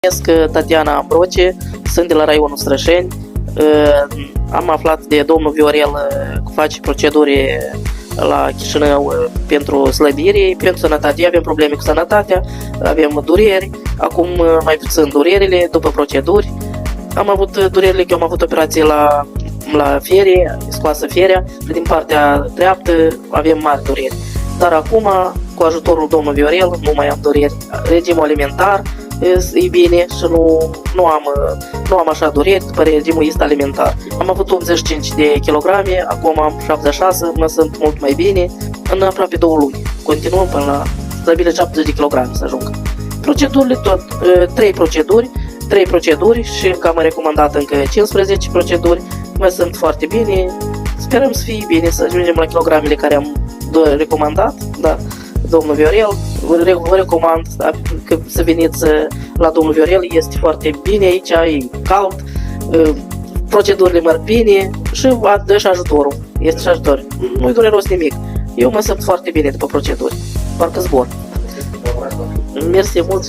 Numesc Tatiana Ambroce, sunt de la raionul Strășeni. Am aflat de domnul Viorel că face proceduri la Chișinău pentru slăbire, pentru sănătate. Avem probleme cu sănătatea, avem dureri, acum mai puțin durerile după proceduri. Am avut durerile că am avut operație la ferie, scoasă ferea, și din partea dreaptă avem mari dureri. Dar acum, cu ajutorul domnului Viorel, nu mai am dureri. Regimul alimentar e bine și nu am așa dureri după regimul este alimentar. Am avut 85 de kilograme, acum am 76, mă sunt mult mai bine. În aproape 2 luni. Continuăm până la stabile 70 de kilograme să ajung. Procedurile tot, 3 proceduri și încă am recomandat încă 15 proceduri. Mai sunt foarte bine, sperăm să fie bine, să ajungem la kilogramele care am recomandat, da, domnul Viorel. Vă recomand că să veniți la domnul Viorel, este foarte bine aici, e cald, procedurile merg bine și dă și ajutorul, este și ajutor, nu-i dureros nimic. Eu mă simt foarte bine după proceduri, parcă zbor. Mersi mult.